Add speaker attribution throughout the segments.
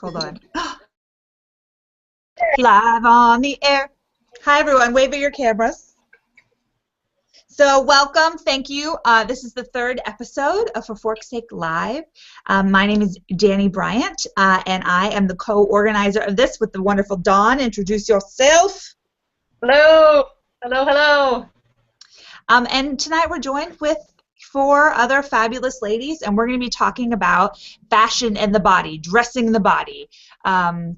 Speaker 1: Hold on. Live on the air. Hi, everyone. Wave at your cameras. So welcome. Thank you. This is the third episode of For Fork's Sake Live. My name is Danny Bryant, and I am the co-organizer of this with the wonderful Dawn. Introduce yourself.
Speaker 2: Hello. Hello, hello.
Speaker 1: And tonight we're joined with 4 other fabulous ladies, and we're going to be talking about fashion and the body, dressing the body,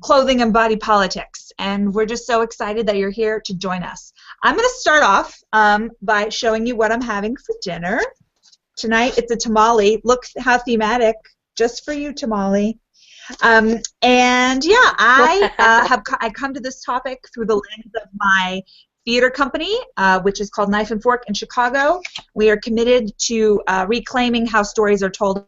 Speaker 1: clothing and body politics. And we're just so excited that you're here to join us. I'm going to start off by showing you what I'm having for dinner. Tonight it's a tamale. Look how thematic, just for you, tamale. And yeah, I come to this topic through the lens of my theater company, which is called Knife and Fork in Chicago. We are committed to reclaiming how stories are told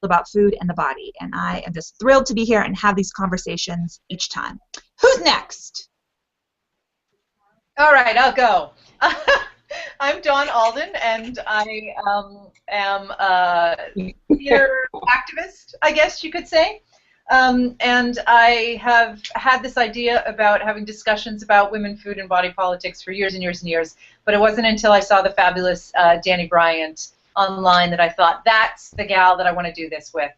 Speaker 1: about food and the body, and I am just thrilled to be here and have these conversations each time. Who's next?
Speaker 2: All right, I'll go. I'm Dawn Alden, and I am a theater activist, I guess you could say. And I have had this idea about having discussions about women, food, and body politics for years and years and years, but it wasn't until I saw the fabulous Danny Bryant online that I thought, that's the gal that I want to do this with.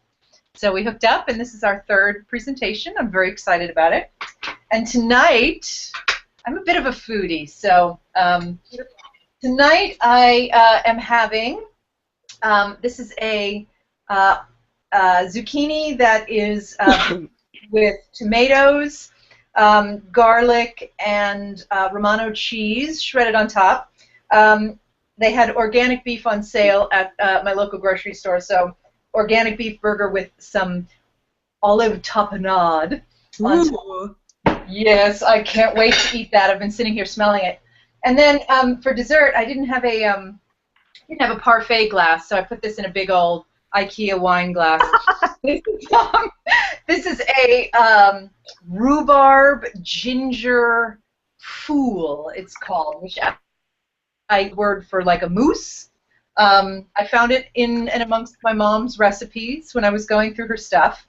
Speaker 2: So we hooked up, and this is our third presentation. I'm very excited about it. And tonight, I'm a bit of a foodie, so tonight I am having, this is a zucchini that is with tomatoes, garlic, and Romano cheese shredded on top. They had organic beef on sale at my local grocery store, so organic beef burger with some olive tapenade on top. Yes, I can't wait to eat that. I've been sitting here smelling it. And then for dessert, I didn't have a parfait glass, so I put this in a big old IKEA wine glass. This is a rhubarb ginger fool, it's called, which I word for like a mousse. I found it in and amongst my mom's recipes when I was going through her stuff,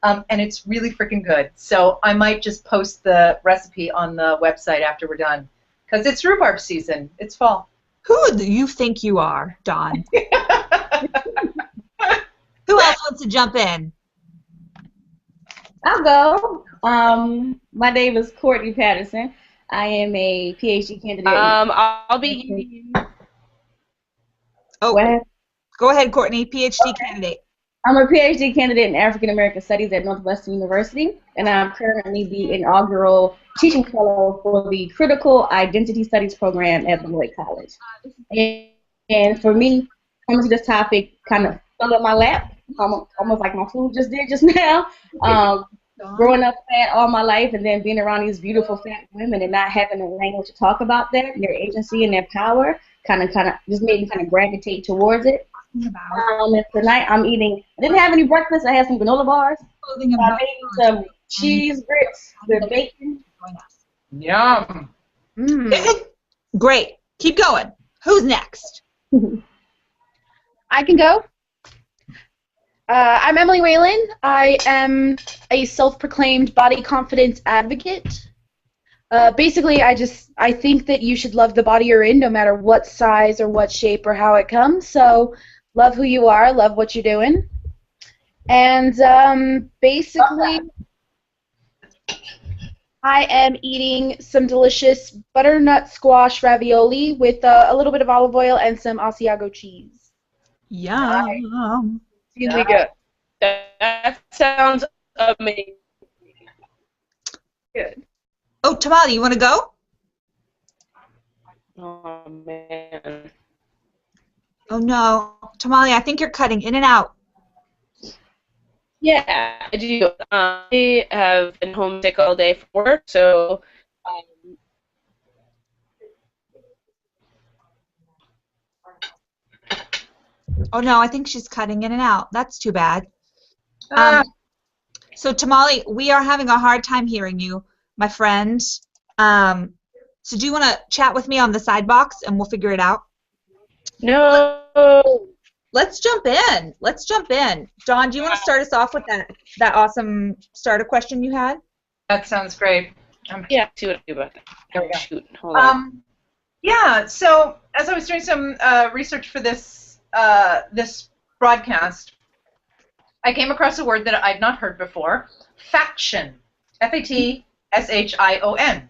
Speaker 2: and it's really freaking good. So I might just post the recipe on the website after we're done, because it's rhubarb season. It's fall.
Speaker 1: Who do you think you are, Dawn? Who else wants to jump in?
Speaker 3: I'll go. My name is Courtney Patterson. I am a PhD candidate.
Speaker 4: I'll be eating.
Speaker 1: Oh, go ahead, Courtney, PhD candidate.
Speaker 3: I'm a PhD candidate in African American Studies at Northwestern University, and I'm currently the inaugural teaching fellow for the Critical Identity Studies program at Beloit College. And for me, coming to this topic kind of fell in my lap, almost like my food just did just now. Growing up fat all my life and then being around these beautiful fat women and not having a language to talk about that, their agency and their power, kind of just made me kind of gravitate towards it. And tonight I'm eating, I didn't have any breakfast, I had some granola bars. I made some cheese grits with bacon.
Speaker 2: Yum.
Speaker 1: Great. Keep going. Who's next?
Speaker 4: I can go. I'm Emily Whalen. I am a self-proclaimed body confidence advocate. Basically, I think that you should love the body you're in, no matter what size or what shape or how it comes. So, love who you are, love what you're doing, and basically, I am eating some delicious butternut squash ravioli with a little bit of olive oil and some Asiago cheese.
Speaker 1: Yum.
Speaker 4: Really good. That sounds amazing. Good.
Speaker 1: Oh, Tamale, you want to go?
Speaker 4: Oh, man.
Speaker 1: Oh, no. Tamale, I think you're cutting in and out.
Speaker 4: Yeah, I do. I have been homesick all day from work, so
Speaker 1: Oh, no, I think she's cutting in and out. That's too bad. So, Tamale, we are having a hard time hearing you, my friend. So do you want to chat with me on the side box, and we'll figure it out?
Speaker 4: no.
Speaker 1: let's jump in. Let's jump in. Dawn, do you want to start us off with that awesome starter question you had?
Speaker 2: That sounds great.
Speaker 5: Yeah, see what I do about that.
Speaker 2: There we go.
Speaker 5: Shoot, hold on.
Speaker 2: Yeah, so as I was doing some research for this this broadcast, I came across a word that I'd not heard before, faction, F-A-T-S-H-I-O-N.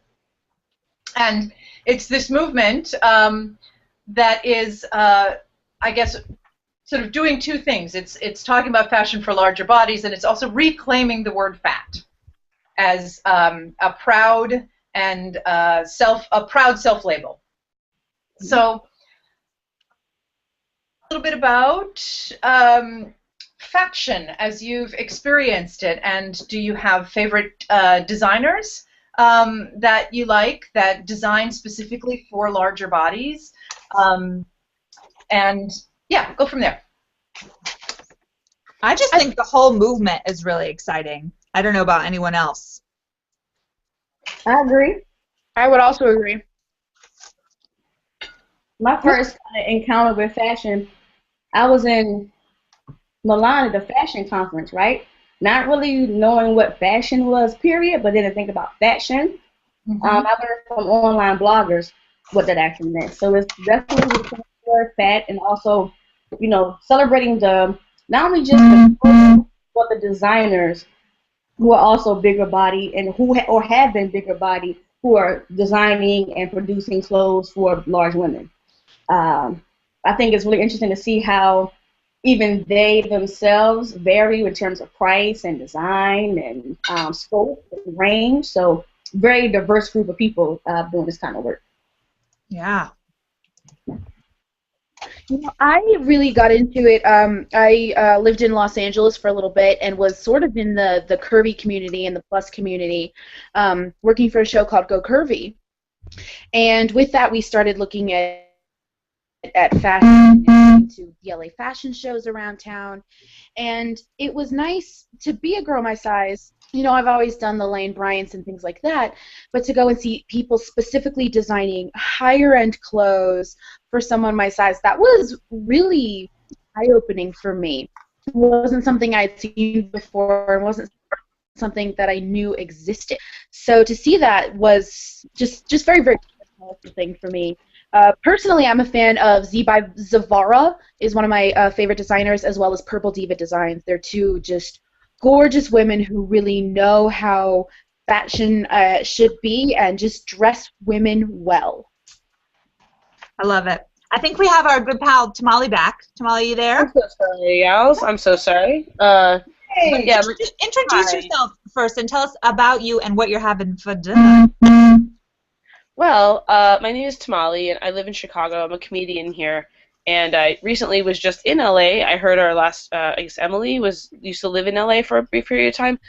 Speaker 2: And it's this movement that is, I guess, sort of doing two things. It's talking about fashion for larger bodies, and it's also reclaiming the word fat as a proud and proud self-label. So, a little bit about faction as you've experienced it, and do you have favorite designers that you like that design specifically for larger bodies? And yeah, go from there.
Speaker 1: I just think the whole movement is really exciting. I don't know about anyone else.
Speaker 3: I agree.
Speaker 4: I would also agree.
Speaker 3: My first encounter with fashion, I was in Milan at the fashion conference, right? Not really knowing what fashion was, period, but then to think about fashion.
Speaker 2: Mm-hmm.
Speaker 3: I learned from online bloggers what that actually meant. So it's definitely for fat, and also, you know, celebrating the not only just the clothes, but the designers who are also bigger body and who or have been bigger body who are designing and producing clothes for large women. I think it's really interesting to see how even they themselves vary in terms of price and design and scope and range. So very diverse group of people doing this kind of work.
Speaker 1: Yeah.
Speaker 4: You know, I really got into it. I lived in Los Angeles for a little bit and was sort of in the curvy community and the plus community, working for a show called Go Curvy. And with that, we started looking at fashion and going to the LA fashion shows around town. And it was nice to be a girl my size. You know, I've always done the Lane Bryants and things like that, but to go and see people specifically designing higher-end clothes for someone my size, that was really eye-opening for me. It wasn't something I'd seen before, and wasn't something that I knew existed. So to see that was just very, very powerful thing for me. Personally, I'm a fan of Z by Zavara, is one of my favorite designers, as well as Purple Diva Designs. They're two just gorgeous women who really know how fashion should be and just dress women well.
Speaker 1: I love it. I think we have our good pal Tamale back. Tamale, you there?
Speaker 5: I'm so sorry, gals. I'm so sorry.
Speaker 2: Hey,
Speaker 5: yeah,
Speaker 1: Introduce
Speaker 5: hi.
Speaker 1: yourself first and tell us about you and what you're having for dinner.
Speaker 5: Well, my name is Tamale, and I live in Chicago. I'm a comedian here, and I recently was just in LA. I heard our last, I guess Emily used to live in LA for a brief period of time.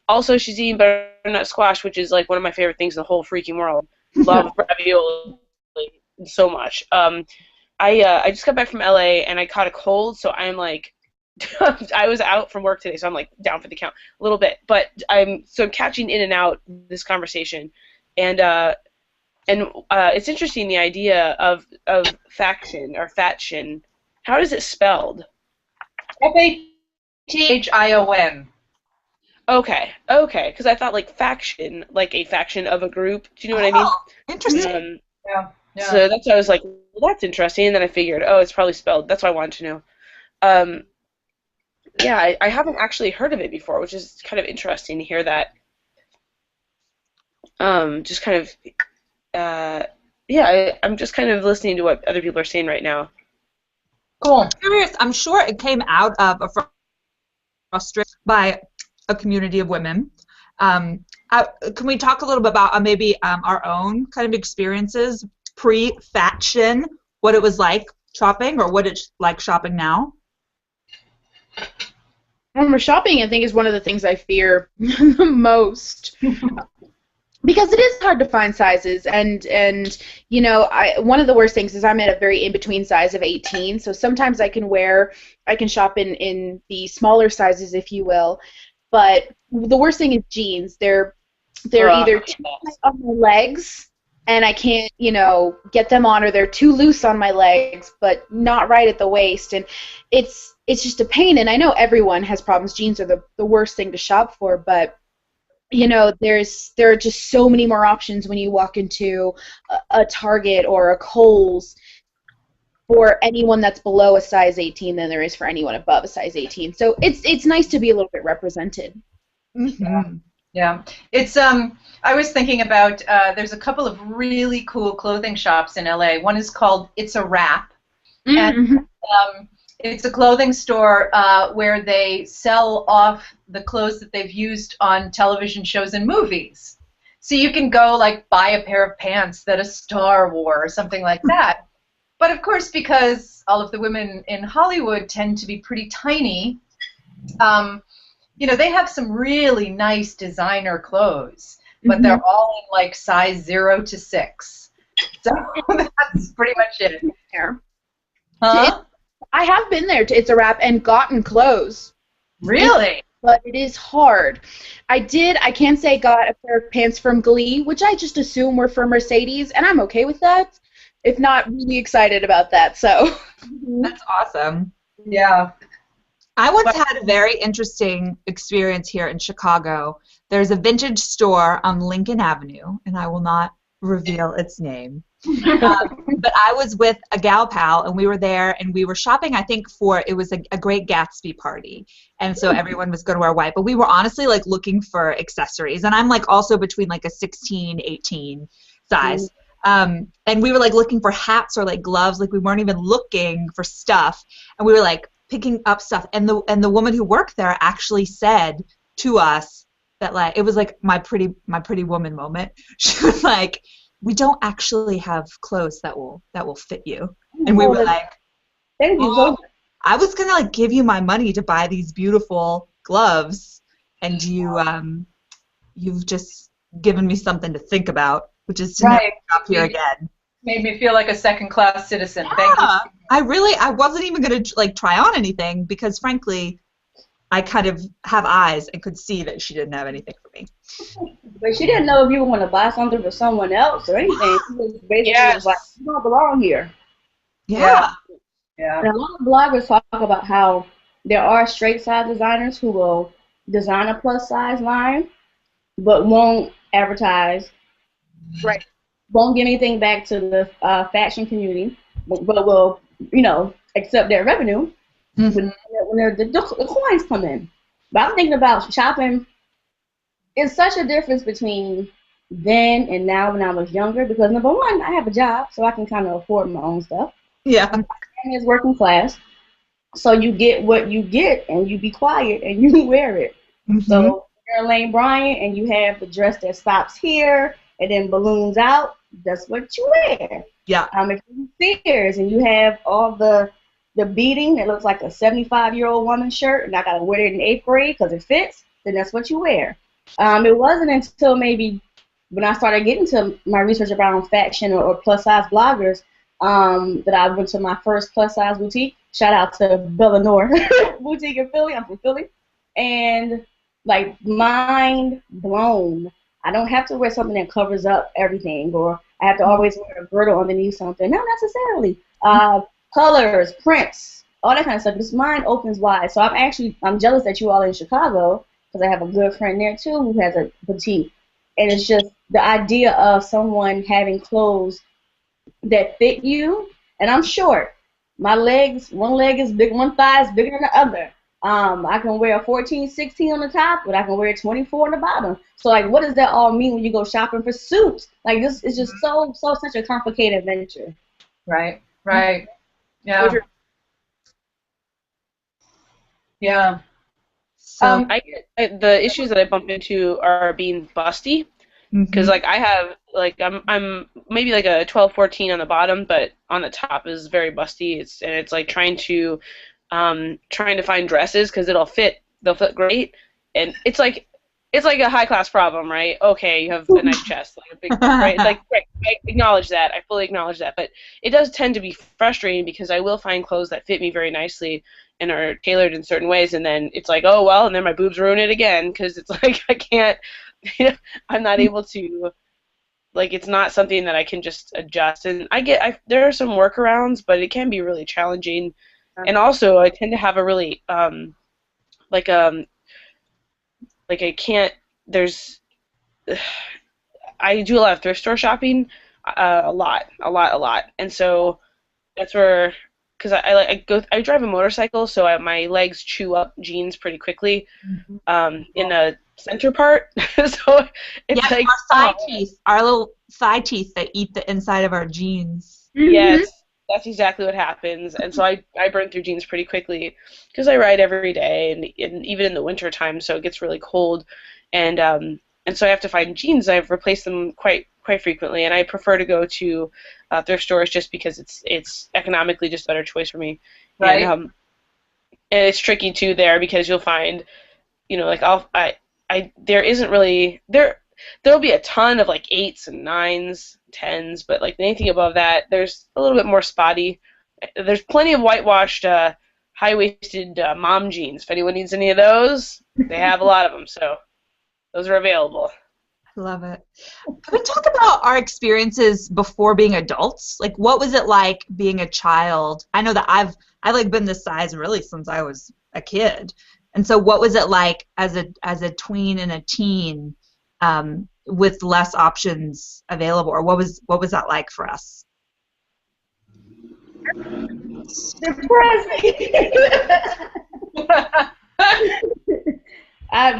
Speaker 5: Also, she's eating butternut squash, which is like one of my favorite things in the whole freaking world. Love ravioli so much. I just got back from LA, and I caught a cold, so I'm like, I was out from work today, so I'm like down for the count a little bit, but I'm catching in and out this conversation, and it's interesting, the idea of faction or fattion. How is it spelled?
Speaker 2: F-A-T-H-I-O-N.
Speaker 5: Okay, because I thought like faction, like a faction of a group. Do you know what I mean?
Speaker 1: Interesting.
Speaker 2: Yeah.
Speaker 5: So that's why I was like, well, that's interesting, and then I figured, oh, it's probably spelled. That's why I wanted to know. Yeah, I haven't actually heard of it before, which is kind of interesting to hear that. Just kind of, I'm just kind of listening to what other people are saying right now.
Speaker 2: Cool.
Speaker 1: Curious. I'm sure it came out of a frustration by a community of women. Can we talk a little bit about maybe our own kind of experiences pre-fashion, what it was like shopping, or what it's like shopping now?
Speaker 4: When we're shopping, I think is one of the things I fear the most. Because it is hard to find sizes, and you know, one of the worst things is I'm at a very in-between size of 18, so sometimes I can shop in the smaller sizes, if you will, but the worst thing is jeans. They're either too tight on my legs, and I can't, get them on, or they're too loose on my legs, but not right at the waist, and it's just a pain. And I know everyone has problems. Jeans are the worst thing to shop for, but there are just so many more options when you walk into a Target or a Kohl's for anyone that's below a size 18 than there is for anyone above a size 18. So it's nice to be a little bit represented.
Speaker 1: Mm-hmm.
Speaker 2: Yeah, it's I was thinking about there's a couple of really cool clothing shops in LA. One is called It's a Wrap,
Speaker 4: Mm-hmm.
Speaker 2: and it's a clothing store where they sell off the clothes that they've used on television shows and movies. So you can go like buy a pair of pants that a star wore or something like that. But of course, because all of the women in Hollywood tend to be pretty tiny, they have some really nice designer clothes, but they're all in like size 0 to 6. So that's pretty much it.
Speaker 4: There.
Speaker 2: Huh?
Speaker 4: I have been there to It's a Wrap and gotten clothes.
Speaker 2: Really?
Speaker 4: But it is hard. I can't say got a pair of pants from Glee, which I just assume were for Mercedes, and I'm okay with that. If not, really excited about that. So
Speaker 1: That's awesome.
Speaker 2: Yeah.
Speaker 1: I once had a very interesting experience here in Chicago. There's a vintage store on Lincoln Avenue, and I will not reveal its name. But I was with a gal pal, and we were there, and we were shopping, I think, it was a Great Gatsby party. And so everyone was going to wear white. But we were honestly, like, looking for accessories. And I'm, like, also between, like, a 16, 18 size. And we were, like, looking for hats or, like, gloves. Like, we weren't even looking for stuff. And we were, like, picking up stuff. And the woman who worked there actually said to us that, like, it was, like, my pretty woman moment. She was like, we don't actually have clothes that will fit you. And we were like,
Speaker 3: Thank you so much.
Speaker 1: I was gonna like give you my money to buy these beautiful gloves, and you've just given me something to think about, which is to never shop here again.
Speaker 2: Made me feel like a second-class citizen. Thank you.
Speaker 1: I wasn't even gonna like try on anything because frankly, I kind of have eyes and could see that she didn't have anything for me.
Speaker 3: But she didn't know if you were going to buy something for someone else or anything. She was basically was like, you don't belong here.
Speaker 1: Yeah.
Speaker 3: And a lot of bloggers talk about how there are straight size designers who will design a plus size line, but won't advertise.
Speaker 4: Right.
Speaker 3: Won't give anything back to the fashion community, but will, accept their revenue when the coins come in. But I'm thinking about shopping. It's such a difference between then and now when I was younger because, number one, I have a job, so I can kind of afford my own stuff.
Speaker 1: Yeah.
Speaker 3: My family is working class, so you get what you get, and you be quiet, and you wear it. So you're Elaine Bryant, and you have the dress that stops here and then balloons out, that's what you wear.
Speaker 1: Yeah.
Speaker 3: If you're Sears, and you have all the beading that looks like a 75-year-old woman's shirt, and I got to wear it in 8th grade because it fits, then that's what you wear. It wasn't until maybe when I started getting to my research around fashion or plus-size bloggers that I went to my first plus-size boutique. Shout out to Bellanore Boutique in Philly. I'm from Philly. And, like, mind blown. I don't have to wear something that covers up everything, or I have to always wear a girdle underneath something. Not necessarily. Colors, prints, all that kind of stuff. This mind opens wide. So I'm jealous that you all are in Chicago, because I have a good friend there too who has a boutique, and it's just the idea of someone having clothes that fit you. And I'm short. My legs, one leg is big, one thigh is bigger than the other. I can wear a 14, 16 on the top, but I can wear a 24 on the bottom. So like, what does that all mean when you go shopping for suits? Like, this is just such a complicated venture.
Speaker 2: Right. Yeah. Yeah.
Speaker 1: So
Speaker 5: The issues that I bump into are being busty, because like I have like I'm maybe like a 12, 14 on the bottom, but on the top is very busty. It's like trying to find dresses because they'll fit great, and it's like a high class problem, right? Okay, you have a nice chest, like a big, right? It's like, right, I acknowledge that, I fully acknowledge that, but it does tend to be frustrating because I will find clothes that fit me very nicely and are tailored in certain ways, and then it's like, oh well, and then my boobs ruin it again because it's like I can't, I'm not able to Like, it's not something that I can just adjust. And there are some workarounds, but it can be really challenging. And also, I tend to have a really like I can't. I do a lot of thrift store shopping, a lot, and so that's where, because I drive a motorcycle, so my legs chew up jeans pretty quickly, in the center part. So it's like
Speaker 1: our thigh teeth, our little thigh teeth that eat the inside of our jeans.
Speaker 5: Yes, that's exactly what happens, and so I burn through jeans pretty quickly because I ride every day, and even in the winter time, so it gets really cold, and so I have to find jeans. I've replaced them quite frequently, and I prefer to go to thrift stores just because it's economically just a better choice for me.
Speaker 2: Right.
Speaker 5: And it's tricky too there because you'll find, like there isn't really there'll be a ton of like 8s and 9s, 10s, but like anything above that, there's a little bit more spotty. There's plenty of whitewashed, high-waisted mom jeans. If anyone needs any of those, they have a lot of them, so those are available.
Speaker 1: I love it. Can we talk about our experiences before being adults? Like, what was it like being a child? I know that I've like been this size really since I was a kid, and so what was it like as a tween and a teen, with less options available, or what was that like for us?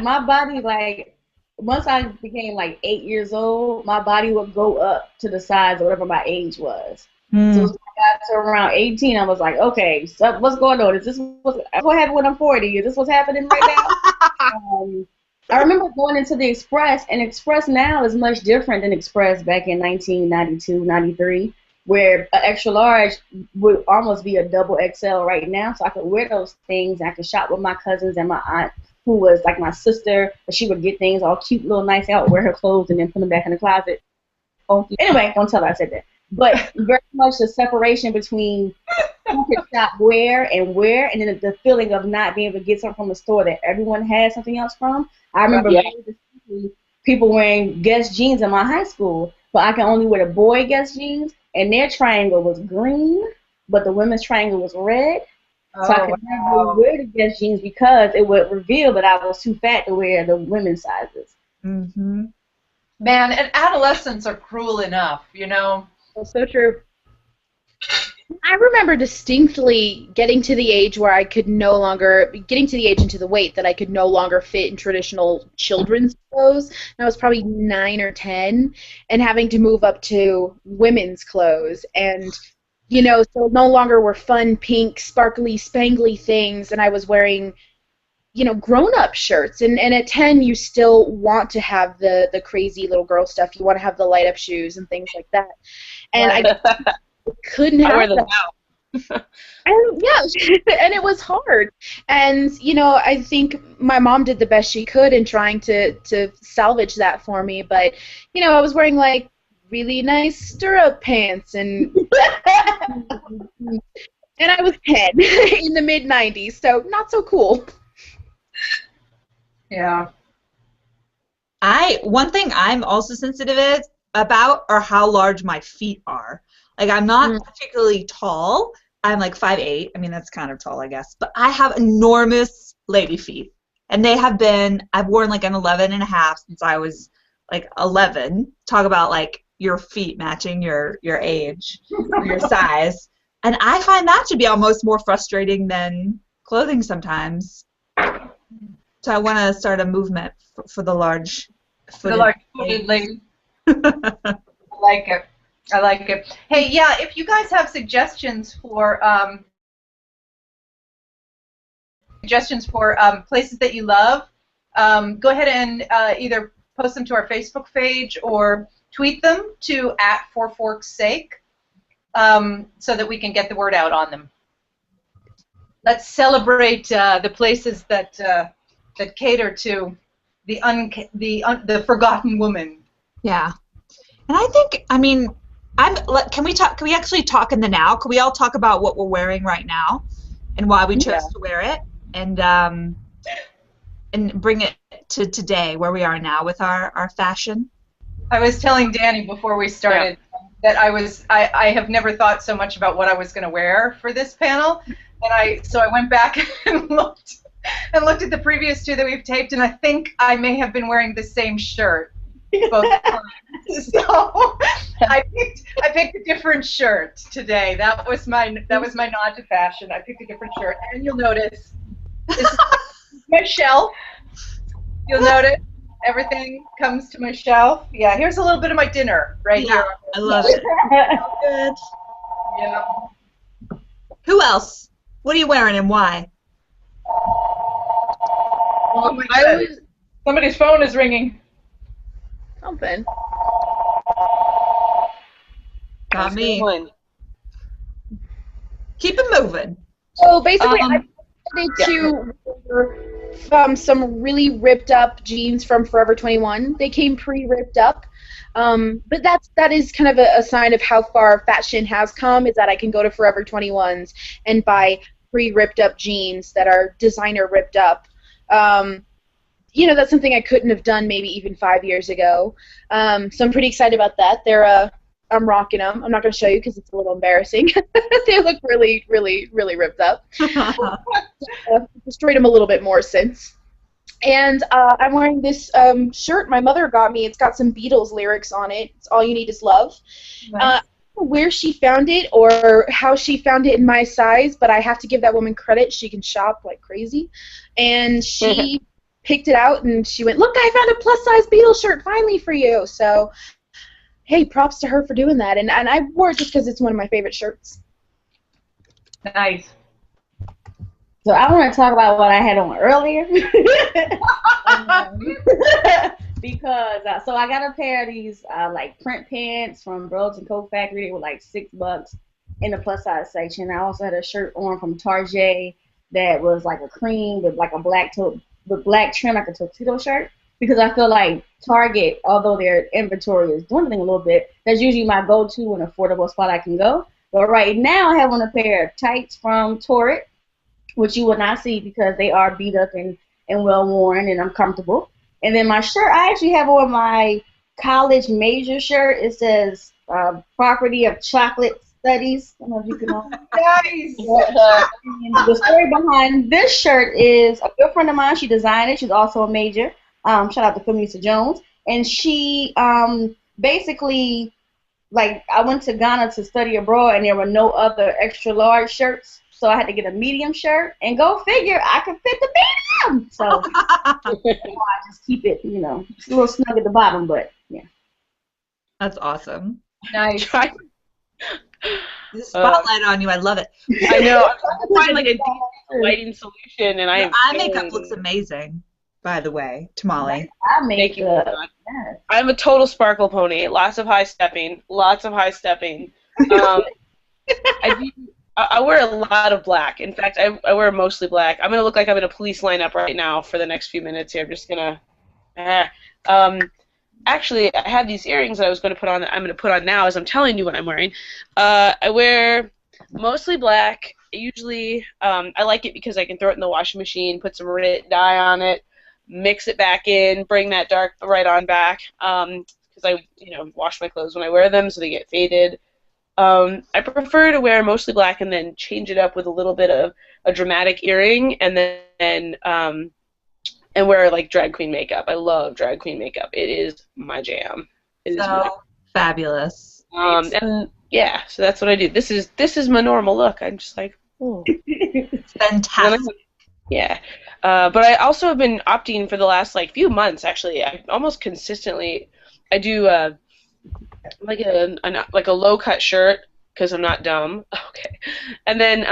Speaker 3: My body, like, once I became like 8 years old, my body would go up to the size of whatever my age was. So when I got to around 18, I was like, okay, so what's going on? Is this what happened when I'm 40? Is this what's happening right now? I remember going into the Express, and Express now is much different than Express back in 1992, 93, where an extra large would almost be a double XL right now. So I could wear those things. I could shop with my cousins and my aunt, who was like my sister, but she would get things all cute, little nice out, wear her clothes, and then put them back in the closet. Anyway, don't tell her I said that. But very much the separation between who could shop where, and then the feeling of not being able to get something from a store that everyone had something else from. I remember people wearing Guess jeans in my high school, but I can only wear the boy Guess jeans, and their triangle was green, but the women's triangle was red. So I could never wear the Guess jeans because it would reveal that I was too fat to wear the women's sizes.
Speaker 1: Mm-hmm.
Speaker 2: Man, and adolescents are cruel enough,
Speaker 4: That's so true. I remember distinctly getting to the age where I could no longer, getting to the age and to the weight that I could no longer fit in traditional children's clothes. And I was probably 9 or 10, and having to move up to women's clothes. And, so no longer were fun, pink, sparkly, spangly things, and I was wearing, grown-up shirts. And at 10, you still want to have the crazy little girl stuff. You want to have the light-up shoes and things like that. And I couldn't have
Speaker 5: wear them
Speaker 4: now. And and it was hard. And I think my mom did the best she could in trying to salvage that for me. But I was wearing like really nice stirrup pants, and and I was 10 in the mid-90s, so not so cool.
Speaker 2: Yeah.
Speaker 1: One thing I'm also sensitive about are how large my feet are. Like, I'm not particularly tall. I'm like 5'8". I mean, that's kind of tall, I guess. But I have enormous lady feet. And I've worn like an 11.5 since I was like 11. Talk about like your feet matching your age or your size. And I find that to be almost more frustrating than clothing sometimes. So I want to start a movement for the large footed.
Speaker 2: The large-footed lady. I like it. Hey, yeah, if you guys have suggestions for places that you love, go ahead and either post them to our Facebook page or tweet them to @4forksake, so that we can get the word out on them. Let's celebrate the places that cater to the forgotten woman.
Speaker 1: Yeah, and I think, can we actually talk in the now? Can we all talk about what we're wearing right now and why we chose to wear it, and bring it to today, where we are now with our fashion?
Speaker 2: I was telling Danny before we started that I have never thought so much about what I was going to wear for this panel, and so I went back and looked at the previous two that we've taped, and I think I may have been wearing the same shirt both times. So I picked a different shirt today. That was my nod to fashion. I picked a different shirt, and you'll notice this is my shelf. You'll notice everything comes to my shelf. Yeah, here's a little bit of my dinner right here.
Speaker 1: I love it. Good.
Speaker 2: Yeah.
Speaker 1: Who else? What are you wearing and why?
Speaker 2: Oh my God. Somebody's phone is ringing.
Speaker 4: Something.
Speaker 1: Got me. Keep it moving.
Speaker 4: So basically, I wanted to wear some really ripped up jeans from Forever 21. They came pre-ripped up, but that is kind of a sign of how far fashion has come. Is that I can go to Forever 21s and buy pre-ripped up jeans that are designer ripped up. You know, that's something I couldn't have done maybe even 5 years ago. So I'm pretty excited about that. I'm rocking them. I'm not going to show you because it's a little embarrassing. They look really, really, really ripped up. Destroyed them a little bit more since. And I'm wearing this shirt my mother got me. It's got some Beatles lyrics on it. It's All You Need Is Love.
Speaker 2: Nice.
Speaker 4: I don't know where she found it or how she found it in my size, but I have to give that woman credit. She can shop like crazy. And she picked it out, and she went, "Look, I found a plus-size Beatles shirt finally for you." So, hey, props to her for doing that. And I wore it just because it's one of my favorite shirts.
Speaker 2: Nice.
Speaker 3: So I want to talk about what I had on earlier. Because, so I got a pair of these like print pants from Brogues and Co Factory. They were like $6 in the plus size section. I also had a shirt on from Target that was like a cream with like a black trim, like a tuxedo shirt. Because I feel like Target, although their inventory is dwindling a little bit, that's usually my go-to and affordable spot I can go. But right now I have on a pair of tights from Torrid, which you will not see because they are beat up and well worn and uncomfortable. And then my shirt, I actually have on my college major shirt. It says Property of Chocolate Studies. I don't know if you can know.
Speaker 2: Nice.
Speaker 3: The story behind this shirt is a good friend of mine. She designed it. She's also a major. Shout out to Philmisa Jones. And she basically, like, I went to Ghana to study abroad, and there were no other extra large shirts. So I had to get a medium shirt, and go figure, I could fit the medium. So I just keep it, you know, it's a little snug at the bottom, but yeah.
Speaker 1: That's awesome.
Speaker 2: Nice.
Speaker 1: The spotlight on you, I love it.
Speaker 5: I know. I'm trying to find like a decent lighting solution, and
Speaker 1: Your eye makeup looks amazing, by the way, Tamale.
Speaker 3: I make
Speaker 5: Thank you. I'm a total sparkle pony. Lots of high stepping. I wear a lot of black. In fact, I wear mostly black. I'm gonna look like I'm in a police lineup right now for the next few minutes here. I'm just gonna. Actually, I have these earrings that I was going to put on. That I'm going to put on now as I'm telling you what I'm wearing. I wear mostly black. Usually, I like it because I can throw it in the washing machine, put some red dye on it, mix it back in, bring that dark right on back. Because I, wash my clothes when I wear them, so they get faded. I prefer to wear mostly black and then change it up with a little bit of a dramatic earring, and then and wear like drag queen makeup. I love drag queen makeup. It is my jam. It is
Speaker 1: fabulous.
Speaker 5: And yeah, so that's what I do. This is my normal look. I'm just like, oh,
Speaker 1: fantastic.
Speaker 5: Yeah, but I also have been opting for the last few months. Actually, I almost consistently I do like a low cut shirt because I'm not dumb. Okay, and then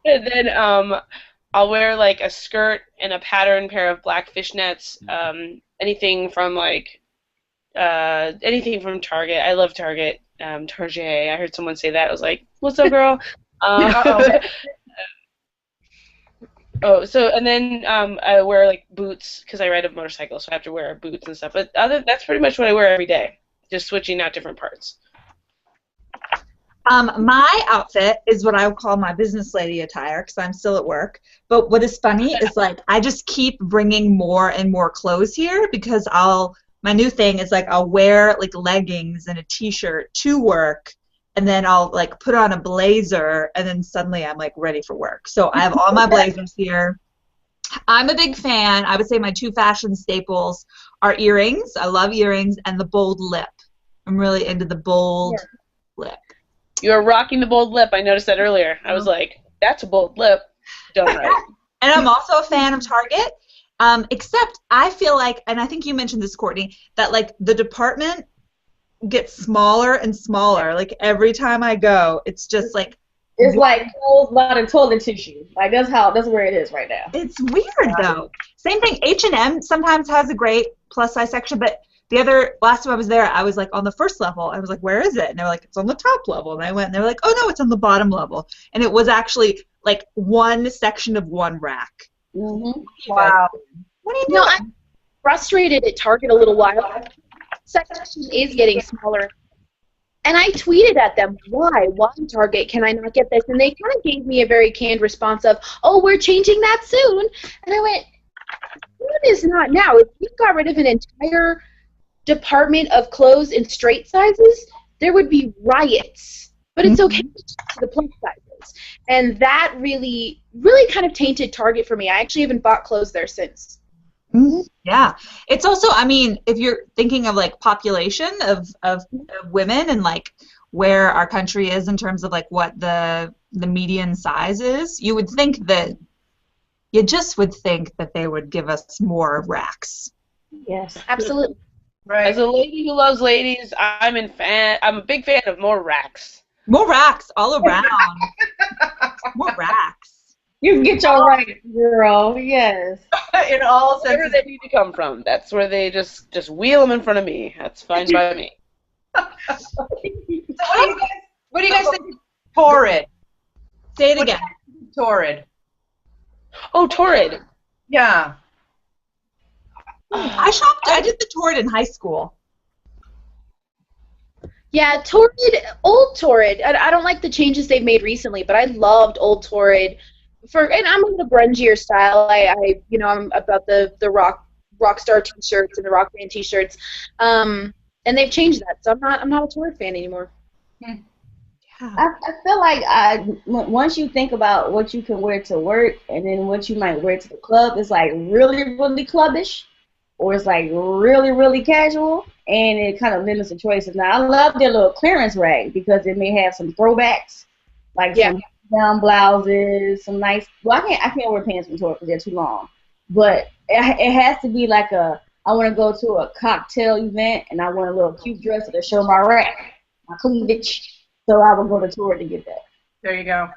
Speaker 5: and then I'll wear like a skirt and a patterned pair of black fishnets. Anything from anything from Target. I love Target. Target. I heard someone say that. I was like, "What's up, girl?" And then I wear like boots because I ride a motorcycle, so I have to wear boots and stuff. But that's pretty much what I wear every day. Just switching out different parts.
Speaker 1: My outfit is what I would call my business lady attire because I'm still at work. But what is funny is like I just keep bringing more and more clothes here because my new thing is like I'll wear like leggings and a t-shirt to work, and then I'll like put on a blazer, and then suddenly I'm like ready for work. So I have all my blazers here. I'm a big fan. I would say my two fashion staples are earrings. I love earrings, and the bold lip. I'm really into the bold lip.
Speaker 5: You're rocking the bold lip. I noticed that earlier. I was like, that's a bold lip. Done right.
Speaker 1: And I'm also a fan of Target, except I feel like, and I think you mentioned this, Courtney, that like the department gets smaller and smaller. Like every time I go, it's just like
Speaker 3: it's like clothes by the toilet tissue. Like that's where it is right now.
Speaker 1: It's weird though. Same thing. H&M sometimes has a great plus size section, but last time I was there, I was like on the first level. I was like, where is it? And they were like, it's on the top level. And I went, and they were like, oh no, it's on the bottom level. And it was actually like one section of one rack.
Speaker 3: Mm-hmm.
Speaker 2: Wow.
Speaker 1: What are you doing?
Speaker 4: I'm frustrated at Target a little while. Section is getting smaller. And I tweeted at them, why Target can I not get this? And they kind of gave me a very canned response of, oh, we're changing that soon. And I went, soon is not now. If you got rid of an entire department of clothes in straight sizes, there would be riots. But it's okay to the plus sizes. And that really, really kind of tainted Target for me. I actually haven't bought clothes there since.
Speaker 1: Mm-hmm. Yeah. It's also, I mean, if you're thinking of like population of women and like where our country is in terms of like what the median size is, you just would think that they would give us more racks.
Speaker 3: Yes.
Speaker 4: Absolutely.
Speaker 2: Right.
Speaker 5: As a lady who loves ladies, I'm a big fan of more racks.
Speaker 1: More racks all around. More racks.
Speaker 3: You get your right, girl. Yes.
Speaker 2: In all
Speaker 5: Where
Speaker 2: senses.
Speaker 5: they need to come from. That's where they just wheel them in front of me. That's fine by me.
Speaker 2: So what do you guys think of Torrid?
Speaker 1: Say it again.
Speaker 2: Torrid.
Speaker 5: Oh, Torrid.
Speaker 2: Yeah.
Speaker 1: I did the Torrid in high school.
Speaker 4: Yeah, old Torrid. I don't like the changes they've made recently, but I loved old Torrid. And I'm in the grungier style. I'm about the rock star t-shirts and the rock band t-shirts, and they've changed that. So I'm not a Torrid fan anymore.
Speaker 1: Yeah.
Speaker 3: I feel like once you think about what you can wear to work and then what you might wear to the club, it's like really, really clubbish, or it's like really, really casual, and it kind of limits the choices. Now, I love their little clearance rag because it may have some throwbacks, like some down blouses, some nice. Well, I can't wear pants from Torrid because they're too long, but it has to be like I want to go to a cocktail event and I want a little cute dress to show my rack, my cleavage. So I will go to Torrid to get that.
Speaker 2: There you go.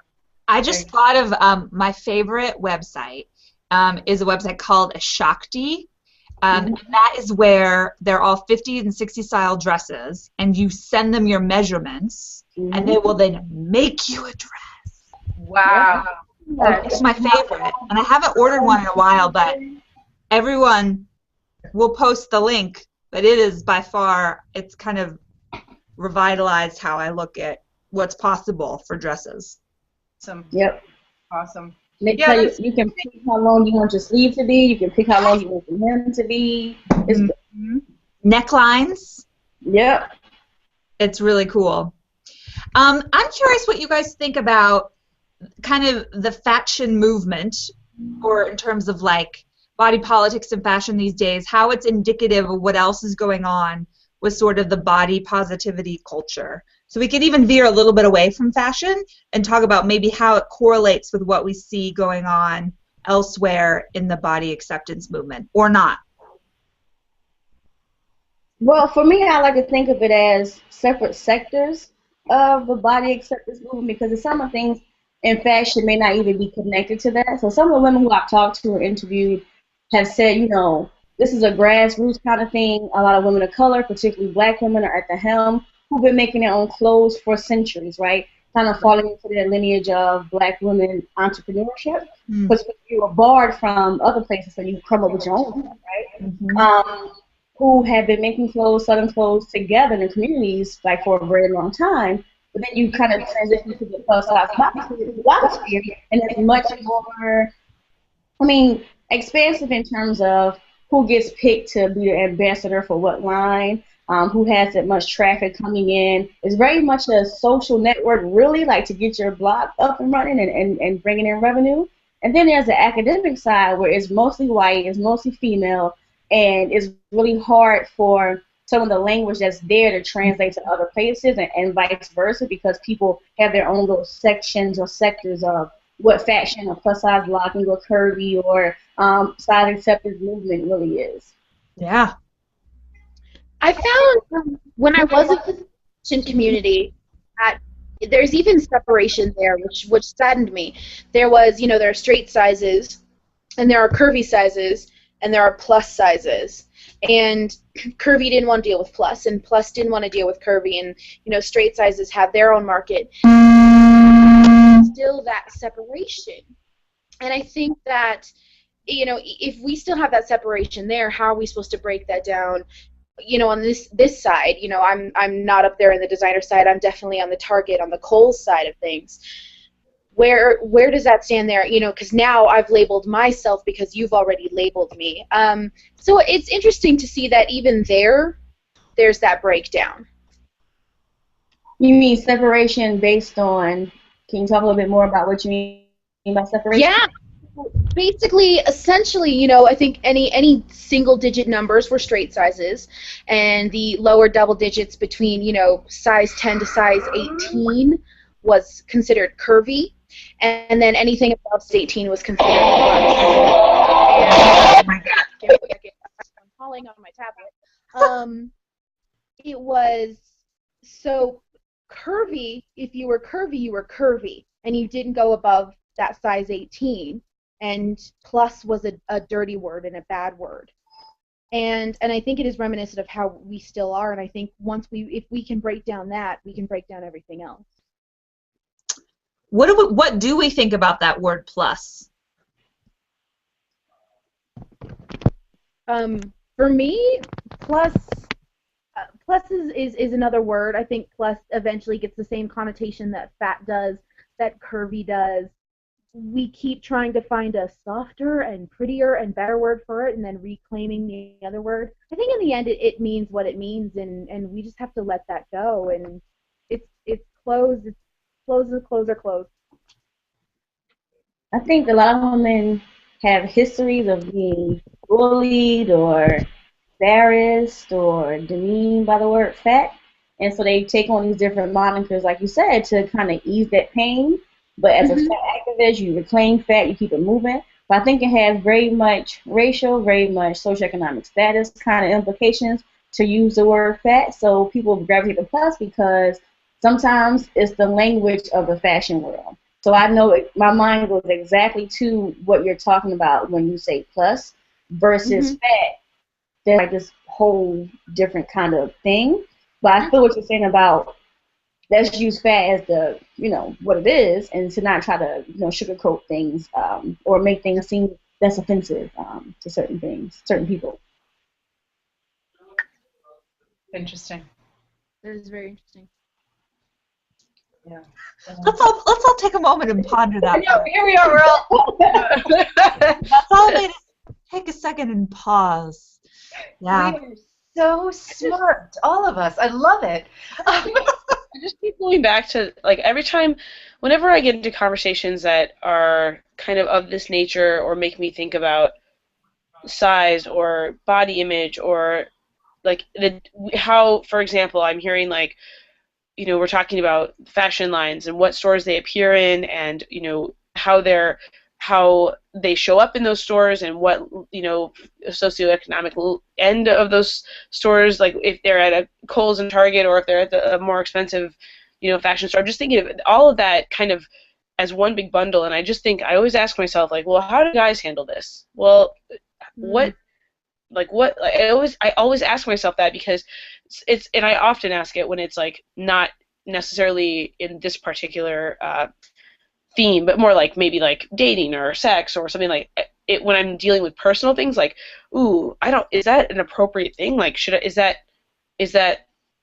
Speaker 1: I just thought of my favorite website is a website called Shakti. And that is where they're all 50 and 60 style dresses, and you send them your measurements, and they will then make you a dress.
Speaker 2: Wow.
Speaker 1: It's my favorite, and I haven't ordered one in a while, but everyone will post the link. But it is by far, it's kind of revitalized how I look at what's possible for dresses.
Speaker 2: Awesome.
Speaker 3: Yep.
Speaker 2: Awesome.
Speaker 3: They tell you can pick how long you want your sleeve to be. You can pick how long you want your hem to be.
Speaker 1: Necklines.
Speaker 3: Yep.
Speaker 1: It's really cool. I'm curious what you guys think about kind of the fashion movement, or in terms of like body politics and fashion these days, how it's indicative of what else is going on with sort of the body positivity culture. So we could even veer a little bit away from fashion and talk about maybe how it correlates with what we see going on elsewhere in the body acceptance movement, or not.
Speaker 3: Well, for me, I like to think of it as separate sectors of the body acceptance movement, because some of the things in fashion may not even be connected to that. So some of the women who I've talked to or interviewed have said, this is a grassroots kind of thing. A lot of women of color, particularly black women, are at the helm, who've been making their own clothes for centuries, right? Kind of falling into that lineage of black women entrepreneurship. Because you were barred from other places, so you come up with your own, right? Who have been making clothes, selling clothes together in the communities like for a very long time. but then you kind of transition to the plus size blogosphere, and it's much more, I mean, expansive in terms of who gets picked to be the ambassador for what line, who has that much traffic coming in. It's very much a social network, really, like to get your blog up and running and bringing in revenue. And then there's the academic side where it's mostly white, it's mostly female, and it's really hard for some of the language that's there to translate to other places and vice versa, because people have their own little sections or sectors of what fashion or plus size blogging or curvy or size acceptance movement really is.
Speaker 1: Yeah.
Speaker 4: I found when I was in the fashion community, there's even separation there, which saddened me. There was, there are straight sizes, and there are curvy sizes, and there are plus sizes. And curvy didn't want to deal with plus, and plus didn't want to deal with curvy, and straight sizes have their own market. Still that separation, and I think that if we still have that separation there, how are we supposed to break that down? On this side, I'm not up there in the designer side. I'm definitely on the Target, on the Kohl's side of things. Where does that stand there? Because now I've labeled myself because you've already labeled me. So it's interesting to see that even there's that breakdown.
Speaker 3: You mean separation based on? Can you talk a little bit more about what you mean by separation?
Speaker 4: Yeah. Basically, essentially, I think any single-digit numbers were straight sizes, and the lower double digits between, size 10 to size 18 was considered curvy, and then anything above 18 was considered plus. I'm calling on my tablet. It was so curvy. If you were curvy, you were curvy, and you didn't go above that size 18. And plus was a dirty word and a bad word. And I think it is reminiscent of how we still are, and I think if we can break down that, we can break down everything else.
Speaker 1: What do we think about that word plus?
Speaker 4: For me, plus is another word. I think plus eventually gets the same connotation that fat does, that curvy does. We keep trying to find a softer and prettier and better word for it, and then reclaiming the other word. I think in the end it means what it means, and we just have to let that go. And it's closed. It's closed are closed.
Speaker 3: I think a lot of women have histories of being bullied or embarrassed or demeaned by the word fat, and so they take on these different monikers, like you said, to kind of ease that pain. But as a fat activist, you reclaim fat, you keep it moving. But I think it has very much racial, very much socioeconomic status kind of implications to use the word fat. So people gravitate to plus because sometimes it's the language of the fashion world. So I know my mind goes exactly to what you're talking about when you say plus versus fat. There's like this whole different kind of thing. But I feel what you're saying about let's use fat as the, what it is, and to not try to, sugarcoat things or make things seem less offensive to certain things, certain people.
Speaker 2: Interesting.
Speaker 4: That is very interesting.
Speaker 2: Yeah.
Speaker 1: Let's all take a moment and ponder that.
Speaker 2: No, here we are. We're all.
Speaker 1: That's all made us take a second and pause. Yeah.
Speaker 2: We are so smart, all of us. I love it.
Speaker 5: I just keep going back to, whenever I get into conversations that are kind of this nature or make me think about size or body image or, how, for example, I'm hearing, we're talking about fashion lines and what stores they appear in and, how they show up in those stores and what, socioeconomic end of those stores, like if they're at a Kohl's and Target or if they're at a more expensive, fashion store. I'm just thinking of all of that kind of as one big bundle, and I always ask myself, well, how do guys handle this? Well, I always ask myself that because and I often ask it when it's not necessarily in this particular theme, but more maybe dating or sex or something like it. When I'm dealing with personal things, is that an appropriate thing? Is that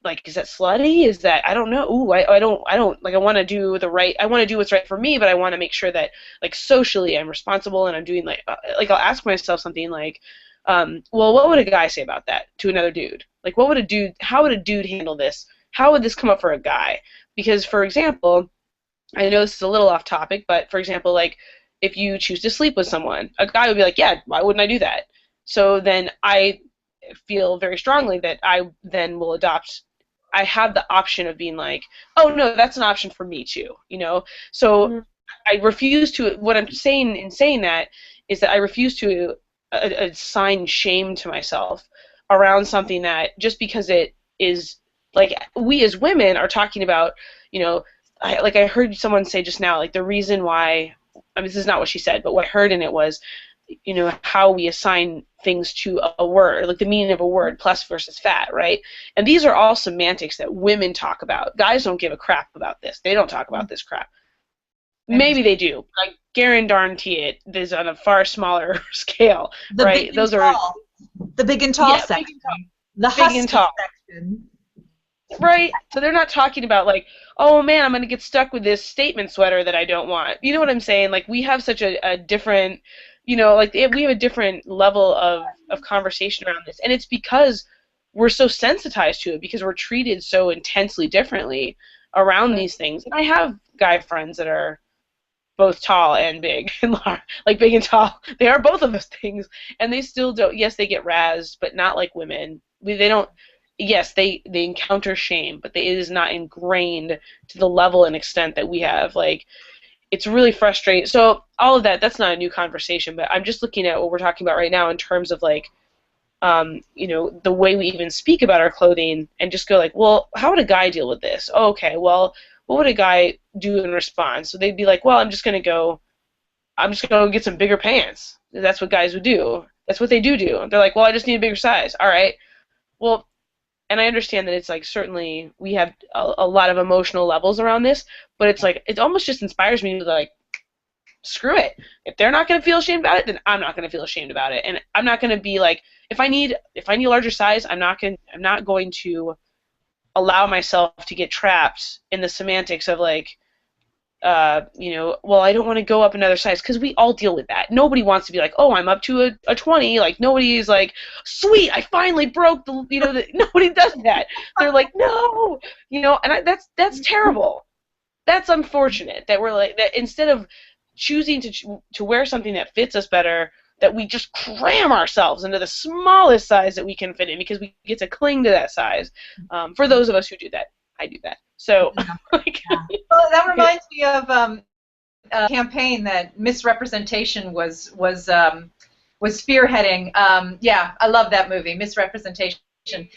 Speaker 5: like, is that slutty? Is that, I don't know. Ooh, I don't like, I want to do what's right for me, but I want to make sure that, like, socially I'm responsible and I'm doing, like I'll ask myself something like, well, what would a guy say about that to another dude? Like, how would a dude handle this? How would this come up for a guy? Because, for example, I know this is a little off topic, but, for example, like, if you choose to sleep with someone, a guy would be like, yeah, why wouldn't I do that? So then I feel very strongly that I then will I have the option of being like, oh no, that's an option for me too, you know? So I refuse to, what I'm saying in saying that is that I refuse to assign shame to myself around something that, just because it is, like, we as women are talking about, you know, I heard someone say just now, like, the reason why, I mean, this is not what she said, but what I heard in it was, you know, how we assign things to a word, like the meaning of a word, plus versus fat, right? And these are all semantics that women talk about. Guys don't give a crap about this. They don't talk about this crap. Maybe they do. I guarantee it is on a far smaller scale, right? Those are
Speaker 1: the big and tall section. The husky section.
Speaker 5: Right? So they're not talking about, like, oh man, I'm going to get stuck with this statement sweater that I don't want. You know what I'm saying? Like, we have such a different, you know, like, we have a different level of conversation around this. And it's because we're so sensitized to it, because we're treated so intensely differently around these things. And I have guy friends that are both tall and big, and like big and tall. They are both of those things. And they still don't, yes, they get razzed, but not like women. They don't. Yes, they encounter shame, but it is not ingrained to the level and extent that we have. Like, it's really frustrating. So all of that's not a new conversation, but I'm just looking at what we're talking about right now in terms of, like, you know, the way we even speak about our clothing, and just go like, well, how would a guy deal with this? Oh, okay, well, what would a guy do in response? So they'd be like, well, I'm just gonna go get some bigger pants. That's what guys would do. That's what they do. They're like, well, I just need a bigger size. All right. Well, and I understand that it's, like, certainly we have a lot of emotional levels around this, but it's like, it almost just inspires me to, like, screw it. If they're not going to feel ashamed about it, then I'm not going to feel ashamed about it. And I'm not going to be like, if I need a larger size, I'm not going to allow myself to get trapped in the semantics of, like, you know, well, I don't want to go up another size, because we all deal with that. Nobody wants to be like, oh, I'm up to a 20. Like, nobody's like, sweet, I finally broke the, you know, nobody does that. They're like, no, you know, and that's terrible. That's unfortunate that we're like, that instead of choosing to wear something that fits us better, that we just cram ourselves into the smallest size that we can fit in, because we get to cling to that size. For those of us who do that, I do that. So, like,
Speaker 2: well, that reminds me of a campaign that Misrepresentation was spearheading. Yeah, I love that movie, Misrepresentation.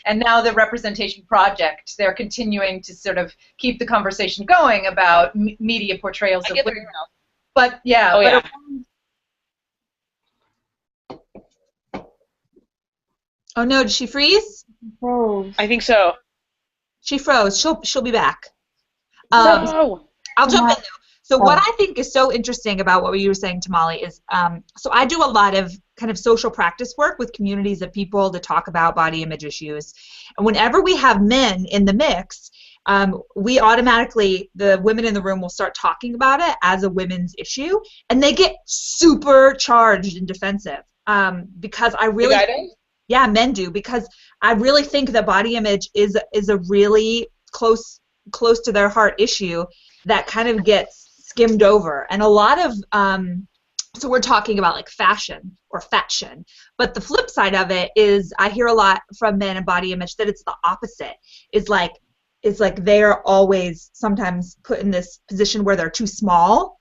Speaker 2: And now the Representation Project, they're continuing to sort of keep the conversation going about media portrayals of women. But yeah,
Speaker 5: oh, yeah.
Speaker 1: Oh no, did she freeze?
Speaker 5: I think so.
Speaker 1: She froze. She'll be back.
Speaker 5: No.
Speaker 1: I'll jump in though. So what I think is so interesting about what you were saying, Tamale, is so I do a lot of kind of social practice work with communities of people to talk about body image issues. And whenever we have men in the mix, we automatically, the women in the room will start talking about it as a women's issue, and they get super charged and defensive because I really... Yeah, men do, because I really think that body image is a really close to their heart issue that kind of gets skimmed over. And a lot of so we're talking about, like, fashion or fashion, but the flip side of it is I hear a lot from men in body image that it's the opposite. It's like they're always sometimes put in this position where they're too small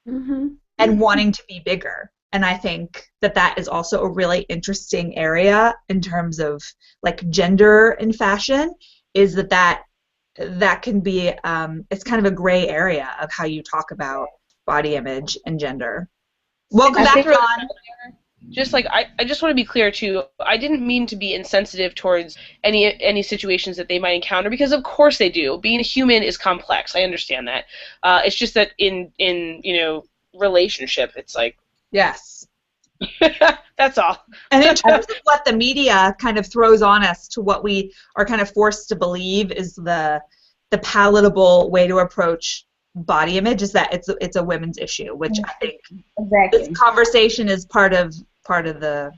Speaker 1: and wanting to be bigger. And I think that is also a really interesting area in terms of, like, gender in fashion, is that can be, it's kind of a gray area of how you talk about body image and gender. Welcome back, Ron.
Speaker 5: Just like, I just want to be clear too, I didn't mean to be insensitive towards any situations that they might encounter, because of course they do. Being a human is complex. I understand that. It's just that in you know, relationship, it's like,
Speaker 1: yes,
Speaker 5: That's all.
Speaker 1: And in terms of what the media kind of throws on us to what we are kind of forced to believe is the palatable way to approach body image is that it's a women's issue, which I think
Speaker 3: Exactly.
Speaker 1: this conversation is part of the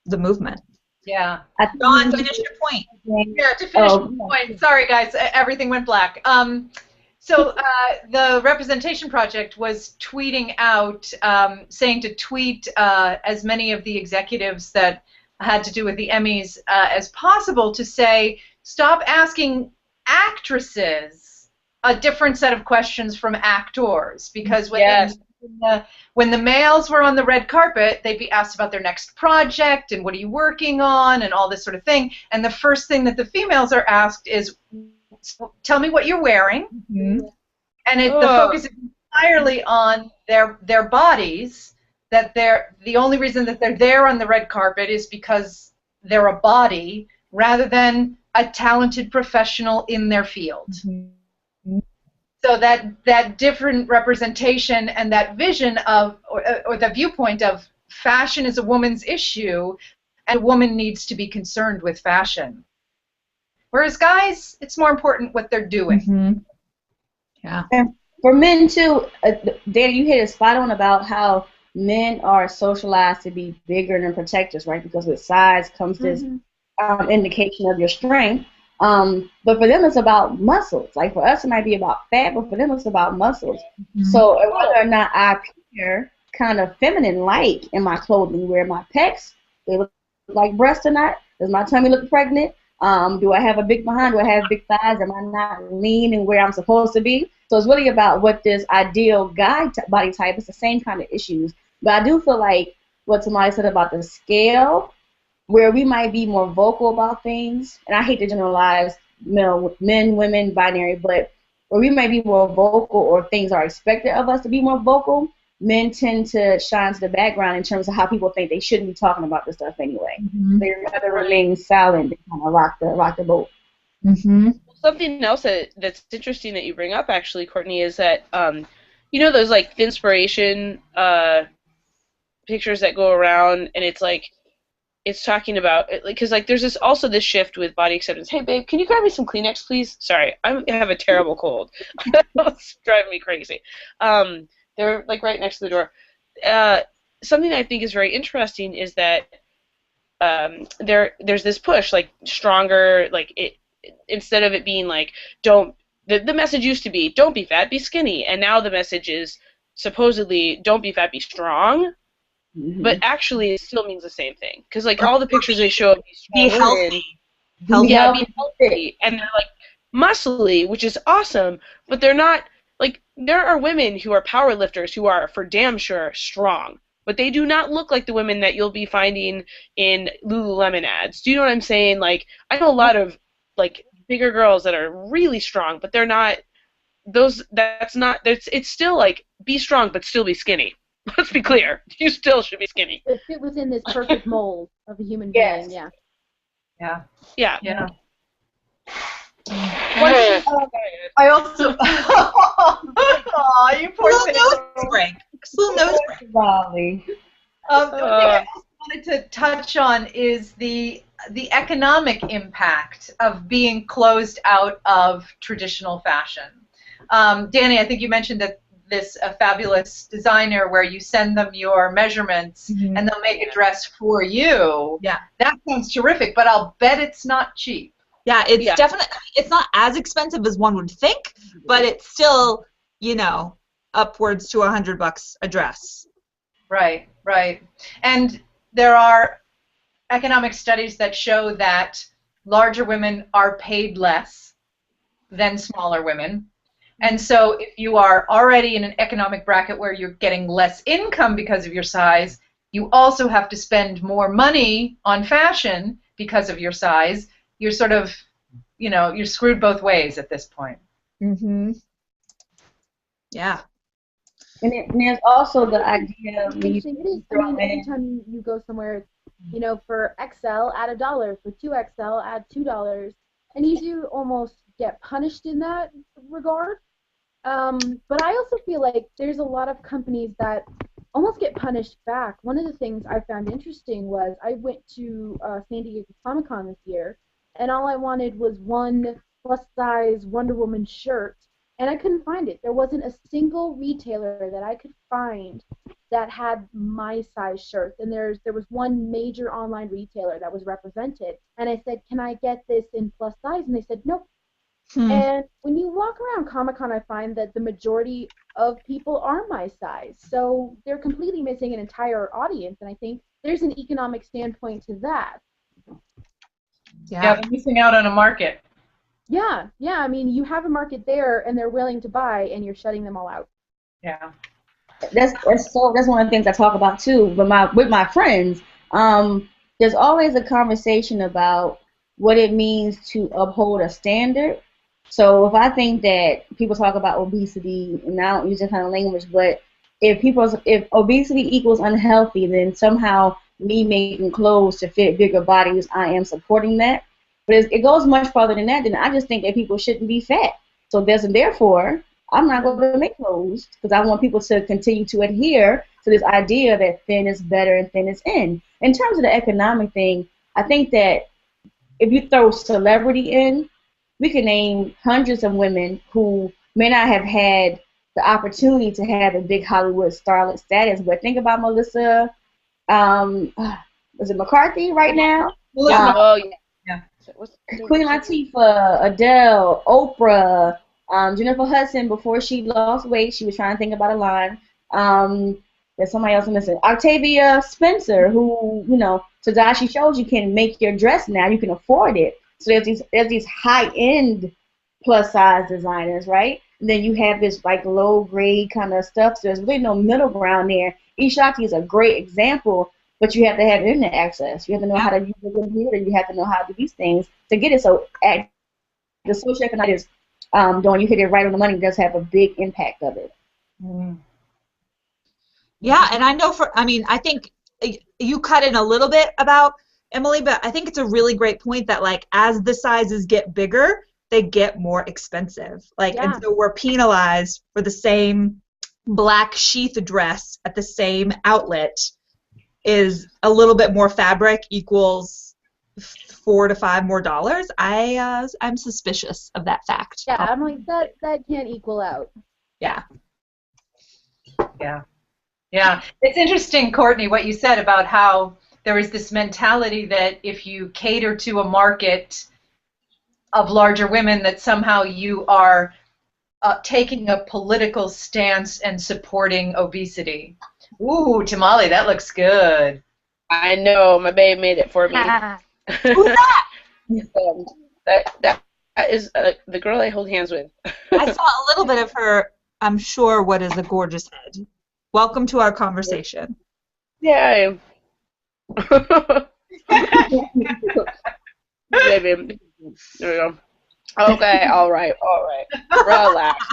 Speaker 1: movement.
Speaker 2: Yeah.
Speaker 1: Dawn, finish your point.
Speaker 2: Yeah, to finish the point. Sorry, guys, everything went black. So the Representation Project was tweeting out, saying to tweet as many of the executives that had to do with the Emmys as possible to say, stop asking actresses a different set of questions from actors, because when the males were on the red carpet, they'd be asked about their next project and what are you working on and all this sort of thing. And the first thing that the females are asked is, tell me what you're wearing.
Speaker 1: Mm-hmm.
Speaker 2: And the focus is entirely on their bodies, that the only reason that they're there on the red carpet is because they're a body rather than a talented professional in their field.
Speaker 1: Mm-hmm.
Speaker 2: So that different representation and that vision of, or the viewpoint of fashion is a woman's issue and a woman needs to be concerned with fashion. Whereas guys, it's more important what they're doing.
Speaker 1: Mm-hmm. Yeah.
Speaker 3: And for men too, Danny, you hit a spot on about how men are socialized to be bigger than protectors, right? Because with size comes this indication of your strength. But for them, it's about muscles. Like for us, it might be about fat, but for them, it's about muscles.
Speaker 1: Mm-hmm.
Speaker 3: So whether or not I appear kind of feminine-like in my clothing, where my pecs, they look like breasts or not, does my tummy look pregnant? Do I have a big behind? Do I have big thighs? Am I not lean and where I'm supposed to be? So it's really about what this ideal guy body type is, the same kind of issues. But I do feel like what somebody said about the scale, where we might be more vocal about things, and I hate to generalize men, women, binary, but where we may be more vocal or things are expected of us to be more vocal, men tend to shine to the background in terms of how people think they shouldn't be talking about this stuff anyway.
Speaker 1: Mm-hmm.
Speaker 3: They rather remain silent and kind of rock the boat.
Speaker 1: Mm-hmm.
Speaker 5: Something else that's interesting that you bring up, actually, Courtney, is that you know those like inspiration pictures that go around, and it's like it's talking about because like there's this shift with body acceptance. Hey babe, can you grab me some Kleenex, please? Sorry, I have a terrible cold. It's driving me crazy. They're like right next to the door. Something I think is very interesting is that there's this push like stronger, like it. Instead of it being like, the message used to be, don't be fat, be skinny. And now the message is supposedly, don't be fat, be strong. Mm-hmm. But actually, it still means the same thing. Because, like, all the pictures they show of these strong
Speaker 1: healthy.
Speaker 5: Women, yeah, be healthy. And they're, like, muscly, which is awesome. But they're not, like, there are women who are power lifters who are, for damn sure, strong. But they do not look like the women that you'll be finding in Lululemon ads. Do you know what I'm saying? Like, I know a lot of like bigger girls that are really strong, but they're not it's still like be strong but still be skinny. Let's be clear. You still should be skinny.
Speaker 4: It fit within this perfect mold of a human being, yeah.
Speaker 5: Yeah.
Speaker 2: I also you poor thing.
Speaker 1: Little nose break.
Speaker 2: The thing I also wanted to touch on is the economic impact of being closed out of traditional fashion. Danny, I think you mentioned that this fabulous designer where you send them your measurements and they'll make a dress for you.
Speaker 1: Yeah.
Speaker 2: That sounds terrific, but I'll bet it's not cheap.
Speaker 1: Yeah, it's definitely, it's not as expensive as one would think, but it's still, upwards to $100 a dress.
Speaker 2: Right. And there are economic studies that show that larger women are paid less than smaller women. And so if you are already in an economic bracket where you're getting less income because of your size, you also have to spend more money on fashion because of your size. You're sort of, you're screwed both ways at this point.
Speaker 1: Mm-hmm. Yeah.
Speaker 3: And there's also the idea of
Speaker 4: every time you go somewhere, for XL, add $1. For 2XL, add $2. And you do almost get punished in that regard. But I also feel like there's a lot of companies that almost get punished back. One of the things I found interesting was I went to San Diego Comic-Con this year, and all I wanted was one plus-size Wonder Woman shirt, and I couldn't find it. There wasn't a single retailer that I could find that had my size shirts, and there was one major online retailer that was represented, and I said, can I get this in plus size? And they said, nope. And when you walk around Comic-Con, I find that the majority of people are my size, so they're completely missing an entire audience, and I think there's an economic standpoint to that.
Speaker 2: Yeah, they're missing out on a market.
Speaker 4: Yeah, I mean, you have a market there, and they're willing to buy, and you're shutting them all out.
Speaker 2: Yeah.
Speaker 3: That's one of the things I talk about too. But with my friends, there's always a conversation about what it means to uphold a standard. So if I think that people talk about obesity, and I don't use that kind of language, but if obesity equals unhealthy, then somehow me making clothes to fit bigger bodies, I am supporting that. But it goes much farther than that. Then I just think that people shouldn't be fat. So therefore, I'm not going to make clothes because I want people to continue to adhere to this idea that thin is better and thin is in. In terms of the economic thing, I think that if you throw celebrity in, we can name hundreds of women who may not have had the opportunity to have a big Hollywood starlet status. But think about Melissa, is it McCarthy right now?
Speaker 5: Oh, yeah.
Speaker 3: Queen Latifah, Adele, Oprah, Jennifer Hudson, before she lost weight, she was trying to think about a line. There's somebody else I'm missing. Octavia Spencer, who, Tadashi shows you can make your dress now. You can afford it. So there's these high-end plus-size designers, right? And then you have this, like, low-grade kind of stuff. So there's really no middle ground there. Ishaki is a great example, but you have to have internet access. You have to know how to use the computer. You have to know how to do these things to get it. So the socioeconomic is, Dawn, you hit it right on the money, does have a big impact of it.
Speaker 1: Yeah, and I know I think you cut in a little bit about Emily, but I think it's a really great point that, like, as the sizes get bigger, they get more expensive. And so we're penalized for the same black sheath dress at the same outlet is a little bit more fabric equals $4 to $5 more. I'm suspicious of that fact.
Speaker 4: Yeah, I'm like that can't equal out.
Speaker 1: Yeah.
Speaker 2: It's interesting, Courtney, what you said about how there is this mentality that if you cater to a market of larger women, that somehow you are taking a political stance and supporting obesity. Ooh, tamale, that looks good.
Speaker 5: I know, my babe made it for me.
Speaker 1: Who's that?
Speaker 5: That is the girl I hold hands with.
Speaker 1: I saw a little bit of her. I'm sure what is a gorgeous head. Welcome to our conversation.
Speaker 5: Yeah, I am. Baby. There we go. Okay, all right. Relax.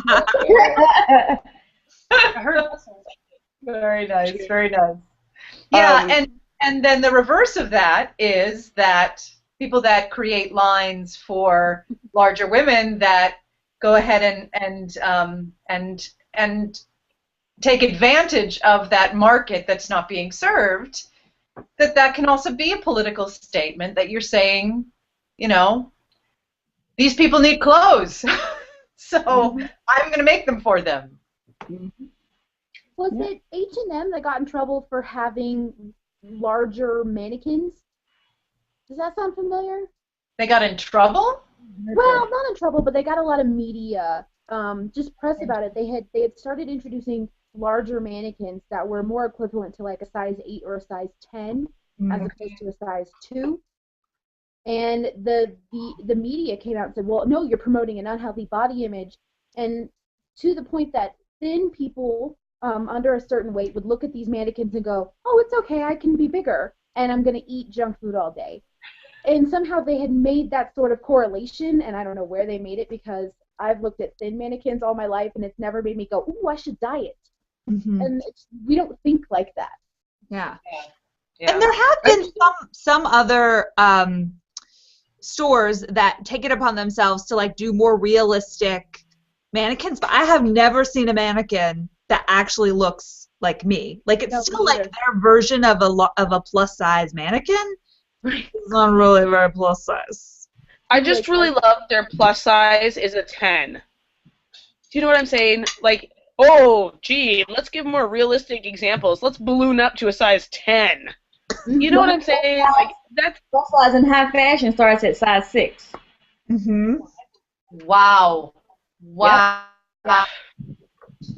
Speaker 2: Very nice, very nice. Yeah, and then the reverse of that is that people that create lines for larger women that go ahead and take advantage of that market that's not being served, that can also be a political statement that you're saying, these people need clothes, so I'm going to make them for them.
Speaker 4: Was it H&M that got in trouble for having larger mannequins? Does that sound familiar?
Speaker 2: They got in trouble?
Speaker 4: Well, not in trouble, but they got a lot of media, just press about it. They had started introducing larger mannequins that were more equivalent to like a size 8 or a size 10 as opposed to a size 2. And the media came out and said, well, no, you're promoting an unhealthy body image. And to the point that thin people under a certain weight would look at these mannequins and go, oh, it's okay, I can be bigger, and I'm going to eat junk food all day. And somehow they had made that sort of correlation, and I don't know where they made it because I've looked at thin mannequins all my life, and it's never made me go, ooh, I should diet. And we don't think like that.
Speaker 1: Yeah. And there have been some other stores that take it upon themselves to like do more realistic mannequins, but I have never seen a mannequin that actually looks like me. Like it's
Speaker 4: No,
Speaker 1: still
Speaker 4: me
Speaker 1: like
Speaker 4: either.
Speaker 1: their version of a plus size mannequin. It's not really very plus size.
Speaker 5: I just really love their plus size is a 10. Do you know what I'm saying? Like, oh, gee, let's give more realistic examples. Let's balloon up to a size 10. You know what I'm saying? Like that's
Speaker 3: Plus size in high fashion starts at size 6.
Speaker 1: Mm-hmm.
Speaker 2: Wow. Wow.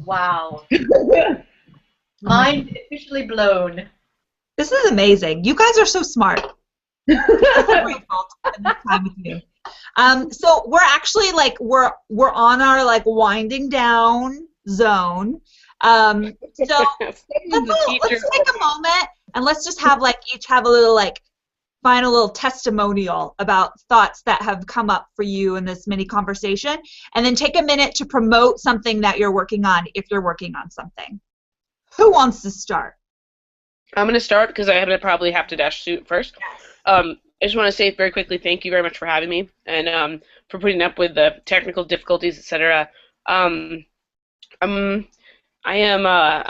Speaker 2: Wow. Mind officially blown.
Speaker 1: This is amazing. You guys are so smart. I'm so grateful to spend this time with you. So we're actually like we're on our like winding down zone. So let's take a moment and let's just have like each have a little like final little testimonial about thoughts that have come up for you in this mini conversation, and then take a minute to promote something that you're working on if you're working on something. Who wants to start?
Speaker 5: I'm going to start because I probably have to dash suit first. I just want to say very quickly, thank you very much for having me and for putting up with the technical difficulties, etc. I'm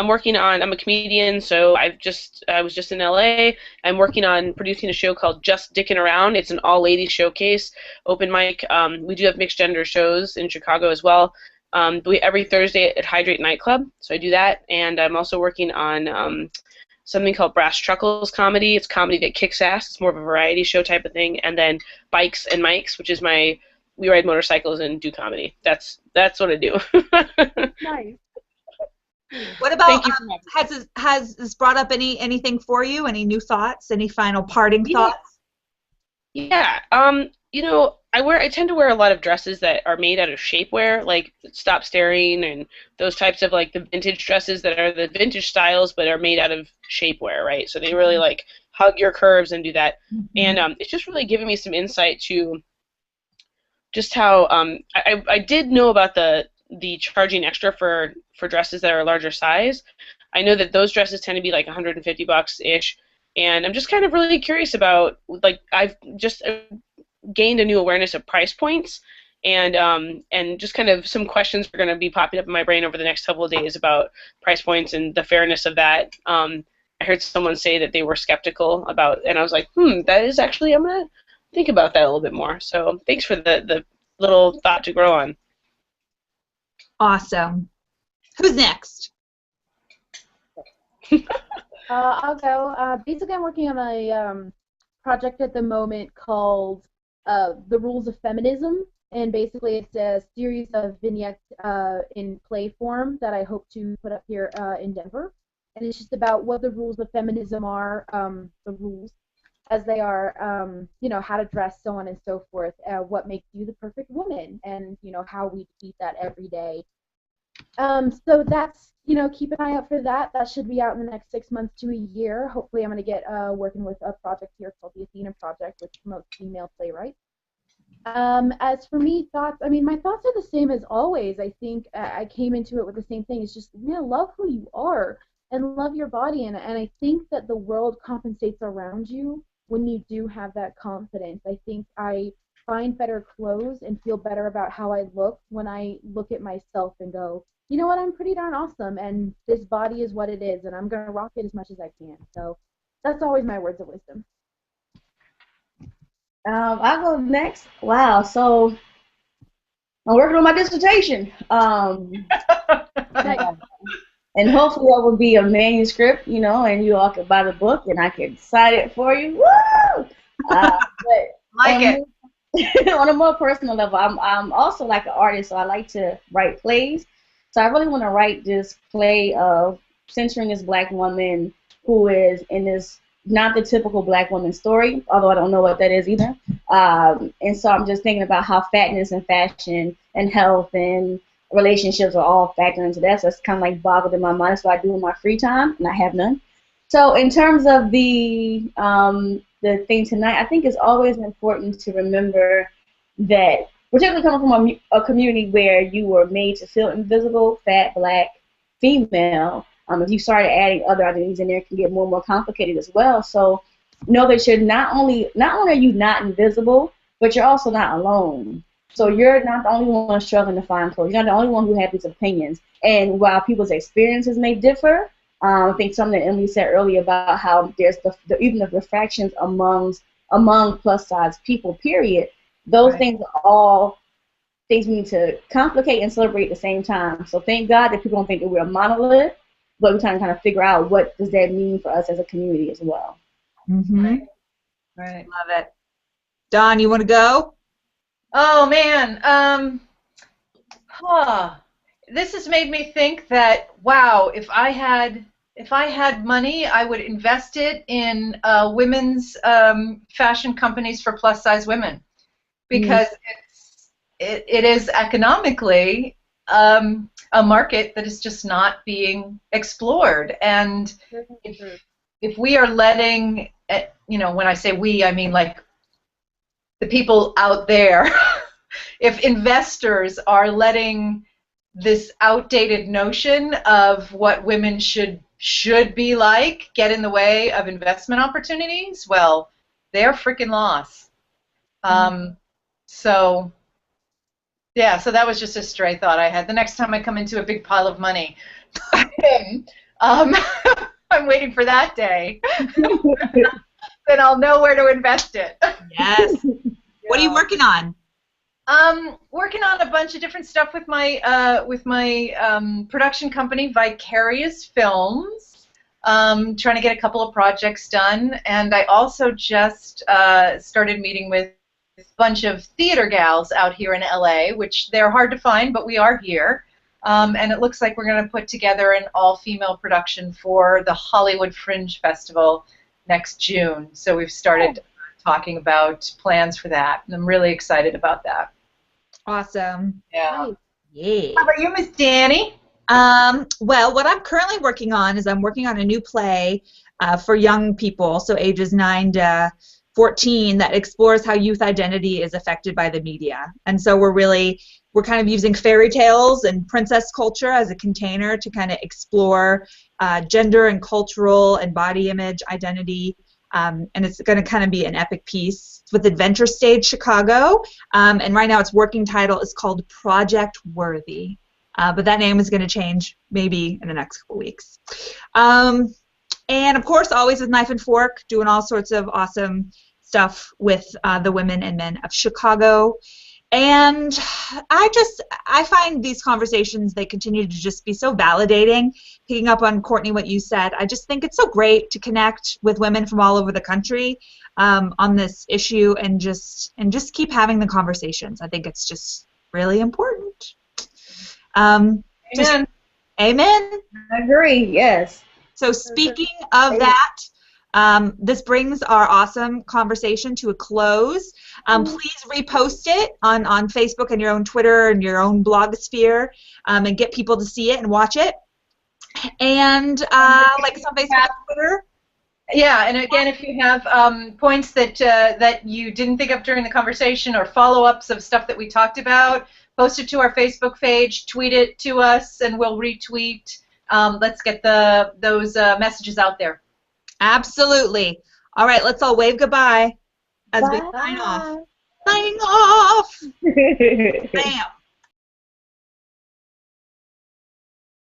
Speaker 5: working on. I'm a comedian, so I was just in LA. I'm working on producing a show called Just Dickin' Around. It's an all-ladies showcase, open mic. We do have mixed gender shows in Chicago as well. Every Thursday at Hydrate Nightclub, so I do that, and I'm also working on something called Brass Chuckles Comedy. It's comedy that kicks ass. It's more of a variety show type of thing, and then Bikes and Mics, which is we ride motorcycles and do comedy. That's what I do.
Speaker 4: Nice.
Speaker 1: What about
Speaker 5: Thank you for having me.
Speaker 1: has this brought up anything for you? Any new thoughts? Any final parting thoughts?
Speaker 5: Yeah. I tend to wear a lot of dresses that are made out of shapewear, like Stop Staring and those types of like the vintage dresses that are the vintage styles but are made out of shapewear, right? So they really like hug your curves and do that.
Speaker 1: Mm-hmm.
Speaker 5: And it's just really giving me some insight to just how I did know about the charging extra for dresses that are a larger size. I know that those dresses tend to be like $150 ish, and I'm just kind of really curious about like I've just gained a new awareness of price points, and just kind of some questions are going to be popping up in my brain over the next couple of days about price points and the fairness of that. I heard someone say that they were skeptical about, and I was like, that is actually, I'm going to think about that a little bit more. So thanks for the little thought to grow on.
Speaker 1: Awesome. Who's next?
Speaker 4: I'll go. Basically, I'm working on a project at the moment called The Rules of Feminism, and basically it's a series of vignettes in play form that I hope to put up here in Denver. And it's just about what the rules of feminism are, the rules as they are, how to dress, so on and so forth, what makes you the perfect woman, and, how we defeat that every day. So that's, keep an eye out for that. That should be out in the next 6 months to a year. Hopefully I'm going to get working with a project here called the Athena Project, which promotes female playwrights. As for me, thoughts, my thoughts are the same as always. I think I came into it with the same thing. It's just, love who you are and love your body. And I think that the world compensates around you when you do have that confidence. I think I find better clothes and feel better about how I look when I look at myself and go, you know what, I'm pretty darn awesome, and this body is what it is, and I'm going to rock it as much as I can. So that's always my words of wisdom.
Speaker 3: I'll go next. Wow, so I'm working on my dissertation. And hopefully that will be a manuscript, and you all can buy the book and I can sign it for you. Woo! But
Speaker 2: Like it.
Speaker 3: on a more personal level, I'm also like an artist, so I like to write plays. So I really want to write this play of centering this black woman who is in this not the typical black woman story, although I don't know what that is either. And so I'm just thinking about how fatness and fashion and health and relationships are all factored into that. So it's kind of like boggled in my mind. So I do in my free time, and I have none. So in terms of the thing tonight, I think it's always important to remember that, particularly coming from a community where you were made to feel invisible, fat, black, female, if you started adding other identities in there, it can get more and more complicated as well. So know that you're not only are you not invisible, but you're also not alone. So you're not the only one struggling to find clothes. You're not the only one who has these opinions. And while people's experiences may differ, I think something that Emily said earlier about how there's even the fractions among plus size people, period. Those things are all things we need to complicate and celebrate at the same time. So thank God that people don't think that we're a monolith, but we're trying to kind of figure out what does that mean for us as a community as well.
Speaker 1: Mm-hmm.
Speaker 2: Right.
Speaker 1: Love it. Dawn, you want to go?
Speaker 2: Oh man, this has made me think that wow, if I had money, I would invest it in women's fashion companies for plus size women, because it is economically a market that is just not being explored, and if we are letting, when I say we, I mean like the people out there, if investors are letting this outdated notion of what women should be like get in the way of investment opportunities, well, they're freaking lost. So that was just a stray thought I had. The next time I come into a big pile of money, I'm waiting for that day. Then I'll know where to invest it.
Speaker 1: Yes. What are you working on?
Speaker 2: Working on a bunch of different stuff with my production company, Vicarious Films. Trying to get a couple of projects done, and I also just started meeting with a bunch of theater gals out here in LA, which they're hard to find, but we are here. And it looks like we're going to put together an all-female production for the Hollywood Fringe Festival next June. So we've started talking about plans for that, and I'm really excited about that.
Speaker 1: Awesome.
Speaker 2: Yeah.
Speaker 1: Yeah.
Speaker 2: How about you, Miss Danny?
Speaker 1: Well, what I'm currently working on is I'm working on a new play for young people, so ages 9 to 14, that explores how youth identity is affected by the media. And so we're kind of using fairy tales and princess culture as a container to kind of explore gender and cultural and body image identity. And it's going to kind of be an epic piece. It's with Adventure Stage Chicago, and right now its working title is called Project Worthy. But that name is going to change maybe in the next couple weeks. And of course, always with Knife and Fork, doing all sorts of awesome stuff with the women and men of Chicago. And I find these conversations, they continue to just be so validating. Picking up on, Courtney, what you said, I just think it's so great to connect with women from all over the country on this issue, and just keep having the conversations. I think it's just really important.
Speaker 2: Amen.
Speaker 1: Amen.
Speaker 3: I agree, yes.
Speaker 1: So speaking of that, this brings our awesome conversation to a close. Please repost it on Facebook and your own Twitter and your own blogosphere, and get people to see it and watch it. And like us on Facebook and Twitter.
Speaker 2: Yeah, and again, if you have points that you didn't think of during the conversation, or follow-ups of stuff that we talked about, post it to our Facebook page, tweet it to us, and we'll retweet. Let's get those messages out there.
Speaker 1: Absolutely. All right, let's all wave goodbye as we sign off. Signing off. Bam.